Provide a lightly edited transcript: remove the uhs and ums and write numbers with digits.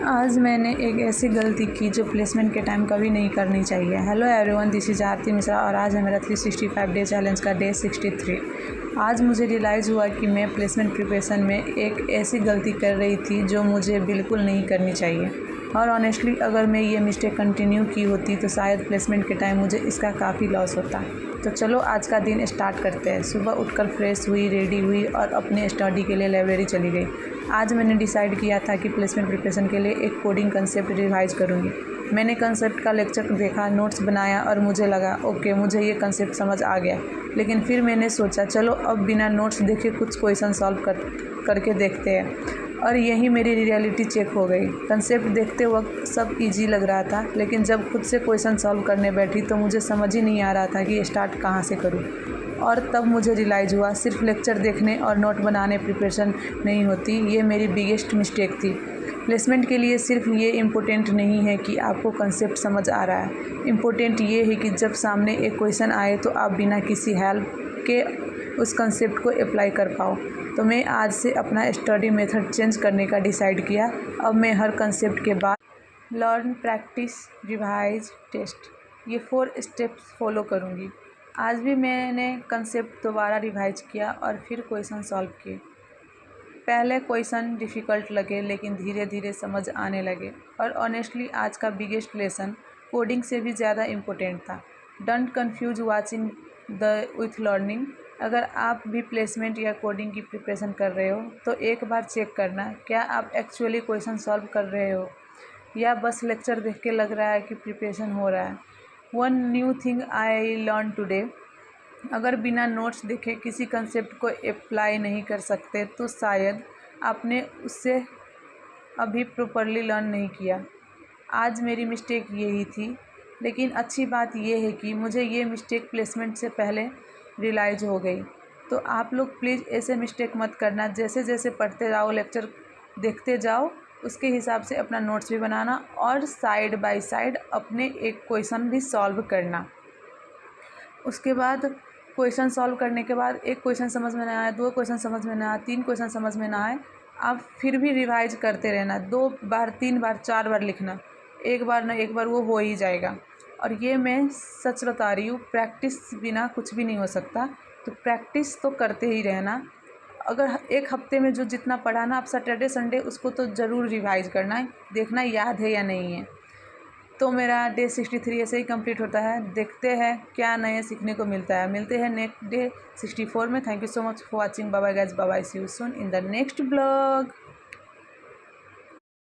आज मैंने एक ऐसी गलती की जो प्लेसमेंट के टाइम कभी नहीं करनी चाहिए। हेलो एवरीवन, दिस इज आरती मिश्रा और आज है मेरा 365 डे चैलेंज का डे 63। आज मुझे रियलाइज़ हुआ कि मैं प्लेसमेंट प्रिपरेशन में एक ऐसी गलती कर रही थी जो मुझे बिल्कुल नहीं करनी चाहिए। और ऑनेस्टली अगर मैं ये मिस्टेक कंटिन्यू की होती तो शायद प्लेसमेंट के टाइम मुझे इसका काफ़ी लॉस होता। तो चलो आज का दिन स्टार्ट करते हैं। सुबह उठकर फ्रेश हुई, रेडी हुई और अपने स्टडी के लिए लाइब्रेरी चली गई। आज मैंने डिसाइड किया था कि प्लेसमेंट प्रिपरेशन के लिए एक कोडिंग कंसेप्ट रिवाइज करूँगी। मैंने कंसेप्ट का लेक्चर देखा, नोट्स बनाया और मुझे लगा ओके मुझे ये कंसेप्ट समझ आ गया। लेकिन फिर मैंने सोचा चलो अब बिना नोट्स देखे कुछ क्वेश्चन सॉल्व करके देखते हैं। और यही मेरी रियलिटी चेक हो गई। कंसेप्ट देखते वक्त सब इजी लग रहा था, लेकिन जब खुद से क्वेश्चन सॉल्व करने बैठी तो मुझे समझ ही नहीं आ रहा था कि स्टार्ट कहाँ से करूँ। और तब मुझे रियलाइज़ हुआ सिर्फ लेक्चर देखने और नोट बनाने प्रिपरेशन नहीं होती। ये मेरी बिगेस्ट मिस्टेक थी। प्लेसमेंट के लिए सिर्फ ये इम्पोर्टेंट नहीं है कि आपको कंसेप्ट समझ आ रहा है। इम्पोर्टेंट ये है कि जब सामने एक क्वेश्चन आए तो आप बिना किसी हेल्प के उस कंसेप्ट को अप्लाई कर पाओ। तो मैं आज से अपना स्टडी मेथड चेंज करने का डिसाइड किया। अब मैं हर कंसेप्ट के बाद लर्न, प्रैक्टिस, रिवाइज, टेस्ट, ये 4 स्टेप्स फॉलो करूँगी। आज भी मैंने कंसेप्ट दोबारा रिवाइज किया और फिर क्वेश्चन सॉल्व किए। पहले क्वेश्चन डिफ़िकल्ट लगे लेकिन धीरे धीरे समझ आने लगे। और ऑनेस्टली आज का बिगेस्ट लेसन कोडिंग से भी ज़्यादा इम्पोर्टेंट था। Don't confuse watching with learning. अगर आप भी प्लेसमेंट या कोडिंग की प्रिपरेशन कर रहे हो तो एक बार चेक करना क्या आप एक्चुअली क्वेश्चन सॉल्व कर रहे हो या बस लेक्चर देख के लग रहा है कि प्रिपरेशन हो रहा है। One new thing I learn today, अगर बिना नोट्स देखे किसी कंसेप्ट को अप्लाई नहीं कर सकते तो शायद आपने उससे अभी प्रॉपरली लर्न नहीं किया। आज मेरी मिस्टेक यही थी, लेकिन अच्छी बात यह है कि मुझे ये मिस्टेक प्लेसमेंट से पहले रियलाइज़ हो गई। तो आप लोग प्लीज़ ऐसे मिस्टेक मत करना। जैसे जैसे पढ़ते जाओ, लेक्चर देखते जाओ, उसके हिसाब से अपना नोट्स भी बनाना और साइड बाय साइड अपने एक क्वेश्चन भी सॉल्व करना। उसके बाद क्वेश्चन सॉल्व करने के बाद एक क्वेश्चन समझ में ना आए, 2 क्वेश्चन समझ में ना आए, 3 क्वेश्चन समझ में ना आए, आप फिर भी रिवाइज करते रहना। 2 बार, 3 बार, 4 बार लिखना। एक बार ना एक बार वो हो ही जाएगा। और ये मैं सच बता रही हूँ, प्रैक्टिस बिना कुछ भी नहीं हो सकता। तो प्रैक्टिस तो करते ही रहना। अगर एक हफ्ते में जो जितना पढ़ा ना, आप सैटरडे संडे उसको तो ज़रूर रिवाइज करना है, देखना याद है या नहीं है। तो मेरा डे 63 ऐसे ही कंप्लीट होता है। देखते हैं क्या नए सीखने को मिलता है। मिलते हैं नेक्स्ट डे 64 में। Thank you so much for watching. Bye bye guys, bye bye, see you soon in the next blog.